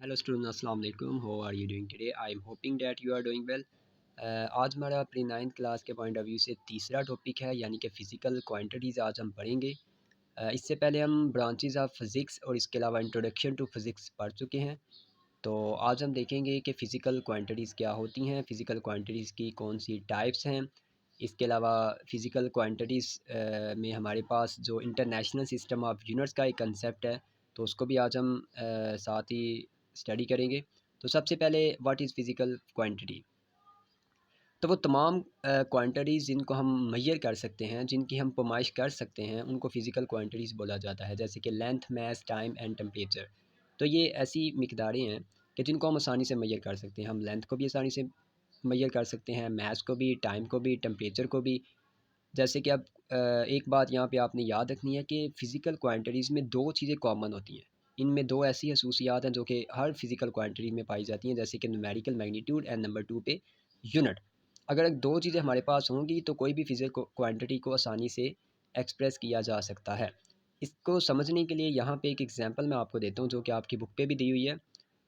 Hello student, अस्सलाम वालेकुम। How are you doing today? I am hoping that you are doing well. आज हमारा अपनी 9th क्लास के पॉइंट ऑफ व्यू से तीसरा टॉपिक है, यानी कि फ़िज़िकल क्वांटिटीज़ आज हम पढ़ेंगे। इससे पहले हम ब्रांचेस ऑफ फ़िज़िक्स और इसके अलावा इंट्रोडक्शन टू फ़िज़िक्स पढ़ चुके हैं। तो आज हम देखेंगे कि फ़िज़िकल क्वांटिटीज़ क्या होती हैं, फ़िज़िकल क्वांटिटीज़ की कौन सी टाइप्स हैं। इसके अलावा फ़िज़िकल क्वांटिटीज़ में हमारे पास जो इंटरनेशनल सिस्टम ऑफ यूनिट्स का एक कंसेप्ट है, तो उसको भी आज हम साथ ही स्टडी करेंगे। तो सबसे पहले व्हाट इज़ फ़िज़िकल क्वांटिटी? तो वो तमाम क्वांटिटीज़ जिनको हम मेजर कर सकते हैं, जिनकी हम पैमाइश कर सकते हैं, उनको फ़िज़िकल क्वांटिटीज़ बोला जाता है। जैसे कि length, mass, time and temperature. तो ये ऐसी मिकदारें हैं कि जिनको हम आसानी से मेजर कर सकते हैं। हम लेंथ को भी आसानी से मेजर कर सकते हैं, मास को भी, टाइम को भी, टेम्परेचर को भी। जैसे कि अब एक बात यहाँ पे आपने याद रखनी है कि फ़िज़िकल क्वांटिटीज़ में 2 चीज़ें कॉमन होती हैं। इनमें 2 ऐसी खसूसियात हैं जो कि हर फ़िज़िकल क्वांटिटी में पाई जाती हैं, जैसे कि न्यूमेरिकल मैग्नीट्यूड एंड नंबर 2 पे यूनिट। अगर 2 चीज़ें हमारे पास होंगी तो कोई भी फ़िज़िकल क्वांटिटी को आसानी से एक्सप्रेस किया जा सकता है। इसको समझने के लिए यहाँ पे एक एग्ज़ाम्पल मैं आपको देता हूँ, जो कि आपकी बुक पे भी दी हुई है।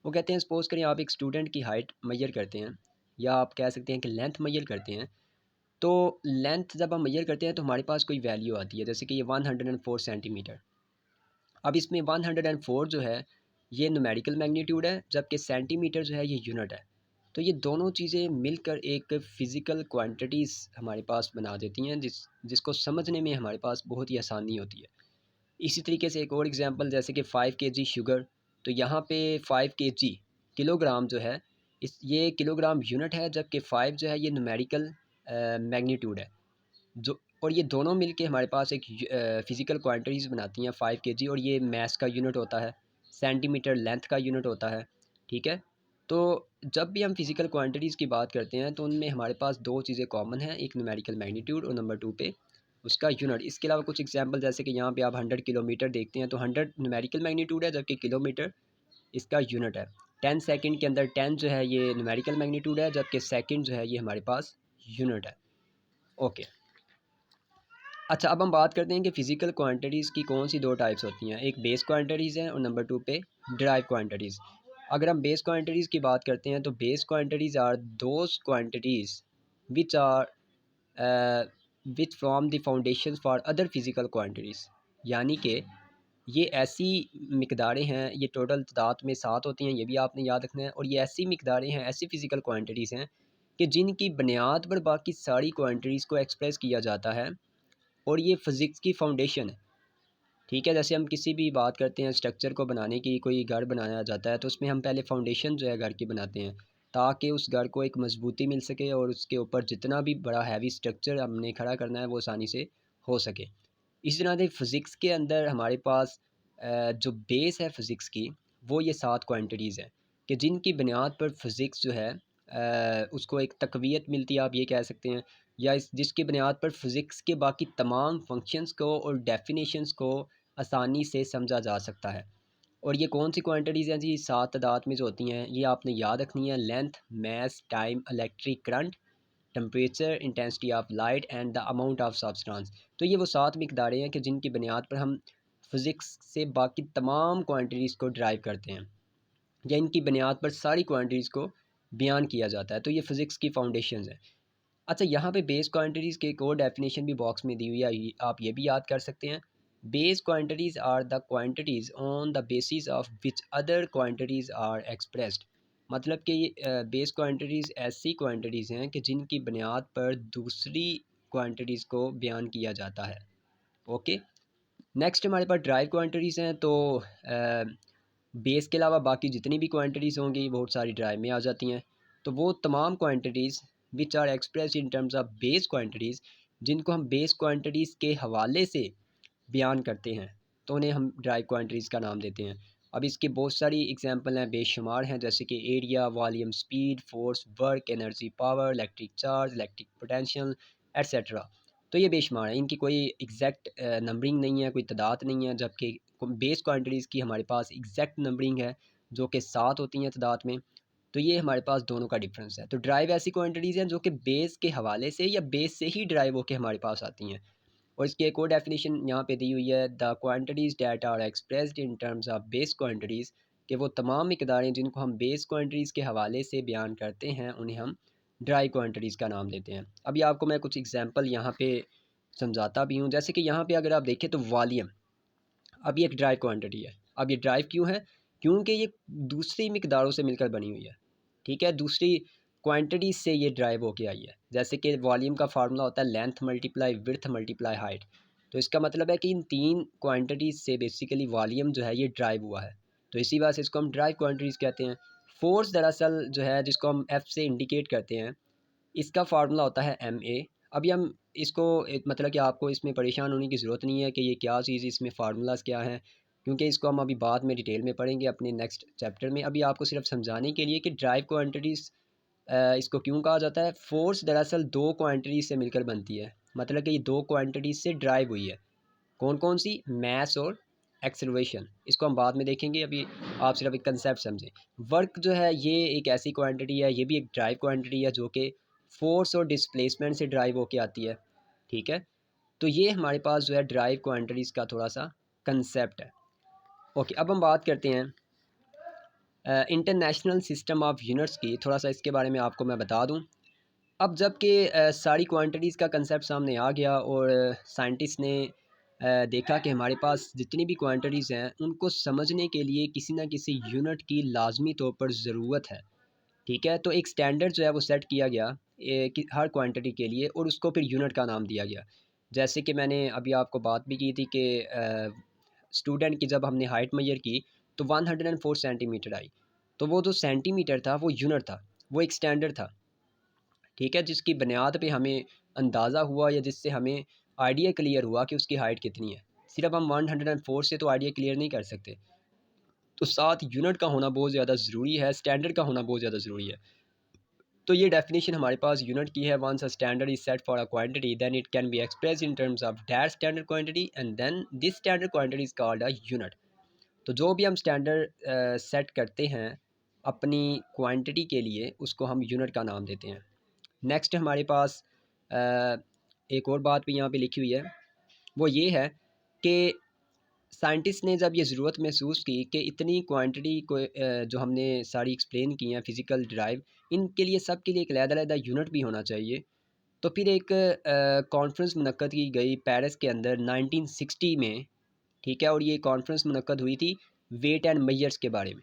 वो कहते हैं, सपोज़ करें आप एक स्टूडेंट की हाइट मेजर करते हैं, या आप कह सकते हैं कि लेंथ मेजर करते हैं। तो लेंथ जब हम मेजर करते हैं तो हमारे पास कोई वैल्यू आती है, जैसे कि ये 104 सेंटीमीटर। अब इसमें 104 जो है ये न्यूमेरिकल मैग्नीट्यूड है, जबकि सेंटीमीटर जो है ये यूनिट है। तो ये दोनों चीज़ें मिलकर एक फ़िज़िकल क्वांटिटीज़ हमारे पास बना देती हैं, जिसको समझने में हमारे पास बहुत ही आसानी होती है। इसी तरीके से एक और एग्जांपल, जैसे कि 5 केजी शुगर। तो यहाँ पे 5 केजी किलोग्राम जो है, इस ये किलोग्राम यूनिट है, जबकि 5 जो है ये न्यूमेरिकल मैग्नीट्यूड है। जो और ये दोनों मिलके हमारे पास एक फ़िज़िकल क्वांटिटीज़ बनाती हैं 5 केजी, और ये मास का यूनिट होता है, सेंटीमीटर लेंथ का यूनिट होता है। ठीक है? तो जब भी हम फ़िज़िकल क्वांटिटीज़ की बात करते हैं तो उनमें हमारे पास 2 चीज़ें कॉमन हैं, एक न्यूमेरिकल मैग्नीट्यूड और नंबर 2 पे उसका यूनिट। इसके अलावा कुछ एग्जांपल, जैसे कि यहाँ पे आप 100 किलोमीटर देखते हैं, तो 100 न्यूमेरिकल मैग्नीट्यूड है, जबकि किलोमीटर इसका यूनिट है। 10 सेकंड के अंदर 10 जो है ये न्यूमेरिकल मैग्नीट्यूड है, जबकि सेकंड जो है ये हमारे पास यूनिट है। ओके। अच्छा, अब हम बात करते हैं कि फ़िज़िकल क्वांटिटीज़ की कौन सी 2 टाइप्स होती हैं। एक बेस क्वांटिटीज़ है और नंबर 2 पे डिराइव क्वांटिटीज़। अगर हम बेस क्वांटिटीज़ की बात करते हैं तो base quantities are those quantities which are which form the foundations for other physical quantities. यानी कि ये ऐसी मिकदारें हैं, ये टोटल तादाद में 7 होती हैं, ये भी आपने याद रखना है। और ये ऐसी मिकदारें हैं, ऐसी फ़िज़िकल क्वांटिटीज़ हैं कि जिनकी बुनियाद पर बाकी सारी क्वांटिटीज़ को एक्सप्रेस किया जाता है, और ये फ़िज़िक्स की फाउंडेशन है। ठीक है? जैसे हम किसी भी बात करते हैं स्ट्रक्चर को बनाने की, कोई घर बनाया जाता है तो उसमें हम पहले फाउंडेशन जो है घर की बनाते हैं, ताकि उस घर को एक मजबूती मिल सके और उसके ऊपर जितना भी बड़ा हैवी स्ट्रक्चर हमने खड़ा करना है वो आसानी से हो सके। इसी तरह से फ़िज़िक्स के अंदर हमारे पास जो बेस है फ़िज़िक्स की, वो ये 7 क्वांटिटीज़ हैं कि जिनकी बुनियाद पर फ़िज़िक्स जो है उसको एक तक़वियत मिलती है, आप ये कह सकते हैं। या इस जिसकी बुनियाद पर फ़िज़िक्स के बाकी तमाम फंक्शंस को और डेफ़िनेशंस को आसानी से समझा जा सकता है। और ये कौन सी क्वांटिटीज़ हैं जी? 7 तादाद में जो होती हैं, ये आपने याद रखनी है। Length, mass, time, electric current, temperature, intensity of light and the amount of substance. तो ये वो 7 मिकदारें हैं कि जिनकी बुनियाद पर हम फ़िज़िक्स से बाकी तमाम क्वांटिटीज़ को डिराइव करते हैं, या इनकी बुनियाद पर सारी क्वांटिटीज़ को बयान किया जाता है। तो ये फ़िज़िक्स की फाउंडेशंस हैं। अच्छा, यहाँ पे बेस क्वांटिटीज़ की एक और डेफिनेशन भी बॉक्स में दी हुई है, आप ये भी याद कर सकते हैं। Base quantities are the quantities on the basis of which other quantities are expressed. मतलब कि ये बेस क्वांटिटीज़ ऐसी क्वांटिटीज़ हैं कि जिनकी बुनियाद पर दूसरी क्वांटिटीज़ को बयान किया जाता है। ओके। नेक्स्ट हमारे पास ड्राइव क्वांटिटीज़ हैं। तो बेस के अलावा बाकी जितनी भी क्वांटिटीज़ होंगी बहुत सारी ड्राइव में आ जाती हैं। तो वो तमाम quantities which are express in terms of base quantities, जिनको हम बेस क्वांटिटीज़ के हवाले से बयान करते हैं, तो उन्हें हम ड्राइव क्वांटिटीज़ का नाम देते हैं। अब इसके बहुत सारी एग्जांपल हैं, बेशुमार हैं, जैसे कि area, volume, speed, force, work, energy, power, electric charge, electric potential, etcetera. तो ये बेशुमार है, इनकी कोई एग्जैक्ट नंबरिंग नहीं है, कोई तादाद नहीं है। जबकि बेस क्वांटिटीज़ की हमारे पास एग्जैक्ट नंबरिंग है, जो कि 7 होती हैं तादाद में। तो ये हमारे पास दोनों का डिफरेंस है। तो ड्राइव ऐसी क्वांटिटीज़ हैं जो कि बेस के हवाले से या बेस से ही ड्राइव होकर हमारे पास आती हैं। और इसकी एक और डेफिनेशन यहाँ पे दी हुई है, the quantities that are expressed in terms of base quantities कि वो तमाम मकदारें जिनको हम बेस क्वांटिटीज़ के हवाले से बयान करते हैं उन्हें हम ड्राई क्वांटिटीज़ का नाम देते हैं। अभी आपको मैं कुछ एग्जांपल यहाँ पे समझाता भी हूँ। जैसे कि यहाँ पे अगर आप देखें तो वॉल्यूम अब ये एक ड्राई क्वांटिटी है। अब ये ड्राइव क्यों है? क्योंकि ये दूसरी मिकदारों से मिलकर बनी हुई है। ठीक है, दूसरी क्वांटिटी से ये ड्राइव होके आई है। जैसे कि वॉल्यूम का फार्मूला होता है length multiply width multiply height. तो इसका मतलब है कि इन तीन क्वांटिटीज़ से बेसिकली वॉल्यूम जो है ये ड्राइव हुआ है। तो इसी वजह से इसको हम ड्राइव क्वांटिटीज़ कहते हैं। फोर्स दरअसल जो है जिसको हम एफ से इंडिकेट करते हैं, इसका फार्मूला होता है एम ए। अभी हम इसको एक मतलब कि आपको इसमें परेशान होने की ज़रूरत नहीं है कि ये क्या चीज़, इसमें फार्मूलाज क्या हैं, क्योंकि इसको हम अभी बाद में डिटेल में पढ़ेंगे अपने नेक्स्ट चैप्टर में। अभी आपको सिर्फ समझाने के लिए कि ड्राइव क्वांटिटीज़ इसको क्यों कहा जाता है। फोर्स दरअसल दो क्वांटिटीज़ से मिलकर बनती है, मतलब कि ये दो क्वांटिटीज़ से ड्राइव हुई है। कौन कौन सी? मैस और एक्सेलरेशन। इसको हम बाद में देखेंगे, अभी आप सिर्फ एक कंसेप्ट समझें। वर्क जो है ये एक ऐसी क्वांटिटी है, ये भी एक ड्राइव क्वांटिटी है जो कि फोर्स और डिस्प्लेसमेंट से ड्राइव होके आती है। ठीक है, तो ये हमारे पास जो है ड्राइव क्वांटिटीज़ का थोड़ा सा कंसेप्ट है। ओके, अब हम बात करते हैं इंटरनेशनल सिस्टम ऑफ यूनिट्स की। थोड़ा सा इसके बारे में आपको मैं बता दूं। अब जबकि सारी क्वांटिटीज़ का कंसेप्ट सामने आ गया और साइंटिस्ट ने देखा कि हमारे पास जितनी भी क्वांटिटीज़ हैं उनको समझने के लिए किसी ना किसी यूनिट की लाजमी तौर पर ज़रूरत है। ठीक है, तो एक स्टैंडर्ड जो है वो सेट किया गया कि हर क्वांटिटी के लिए, और उसको फिर यूनिट का नाम दिया गया। जैसे कि मैंने अभी आपको बात भी की थी कि स्टूडेंट की जब हमने हाइट मेजर की तो 104 सेंटीमीटर आई। तो वो जो सेंटीमीटर था वो यूनिट था, वो एक स्टैंडर्ड था। ठीक है, जिसकी बुनियाद पे हमें अंदाज़ा हुआ या जिससे हमें आइडिया क्लियर हुआ कि उसकी हाइट कितनी है। सिर्फ हम 104 से तो आइडिया क्लियर नहीं कर सकते, तो साथ यूनिट का होना बहुत ज़्यादा ज़रूरी है, स्टैंडर्ड का होना बहुत ज़्यादा ज़रूरी है। तो ये डेफिनेशन हमारे पास यूनिट की है। Once a standard is set for a quantity then it can be express in terms of that standard quantity and then this standard quantity is called a unit. तो जो भी हम स्टैंडर्ड सेट करते हैं अपनी quantity के लिए, उसको हम यूनिट का नाम देते हैं। नेक्स्ट हमारे पास अ, एक और बात भी यहाँ पे लिखी हुई है, वो ये है कि साइंटिस्ट ने जब ये ज़रूरत महसूस की कि इतनी क्वांटिटी को जो हमने सारी एक्सप्लेन की हैं फ़िज़िकल ड्राइव, इनके लिए सब के लिए एक अलग-अलग यूनिट भी होना चाहिए। तो फिर एक कॉन्फ्रेंस मुनक्कद की गई पेरिस के अंदर 1960 में। ठीक है, और ये कॉन्फ्रेंस मुनक्कद हुई थी वेट एंड मेजर्स के बारे में।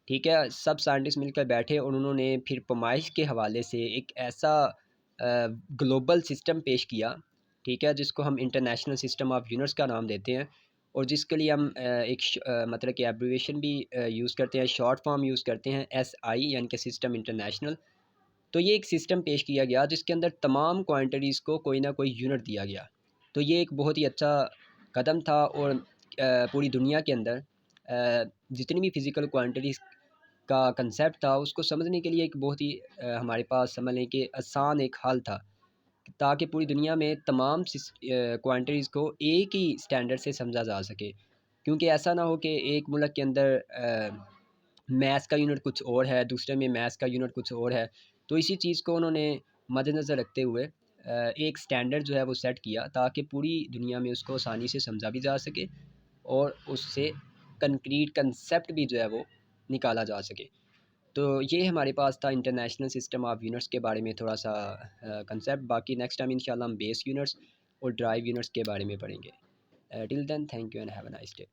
ठीक है, सब साइंटिस्ट मिलकर बैठे और उन्होंने फिर पैमाइश के हवाले से एक ऐसा ग्लोबल सिस्टम पेश किया। ठीक है, जिसको हम इंटरनेशनल सिस्टम ऑफ यूनिट्स का नाम देते हैं, और जिसके लिए हम मतलब कि एब्रीविएशन भी यूज़ करते हैं, शॉर्ट फॉर्म यूज़ करते हैं SI, यानी कि सिस्टम इंटरनेशनल। तो ये एक सिस्टम पेश किया गया जिसके अंदर तमाम क्वांटिटीज़ को कोई ना कोई यूनिट दिया गया। तो ये एक बहुत ही अच्छा कदम था, और पूरी दुनिया के अंदर जितनी भी फ़िज़िकल क्वांटिटीज़ का कंसेप्ट था उसको समझने के लिए एक बहुत ही हमारे पास समझ लें कि आसान एक हल था, ताकि पूरी दुनिया में तमाम क्वांटिटीज़ को एक ही स्टैंडर्ड से समझा जा सके। क्योंकि ऐसा ना हो कि एक मुल्क के अंदर मैथ्स का यूनिट कुछ और है, दूसरे में मैथ्स का यूनिट कुछ और है। तो इसी चीज़ को उन्होंने मद्देनज़र रखते हुए एक स्टैंडर्ड जो है वो सेट किया, ताकि पूरी दुनिया में उसको आसानी से समझा भी जा सके और उससे कंक्रीट कंसेप्ट भी जो है वो निकाला जा सके। तो ये हमारे पास था इंटरनेशनल सिस्टम ऑफ यूनिट्स के बारे में थोड़ा सा कंसेप्ट। बाकी नेक्स्ट टाइम इंशाल्लाह हम बेस यूनिट्स और ड्राइव यूनिट्स के बारे में पढ़ेंगे। Till then thank you and have a nice day.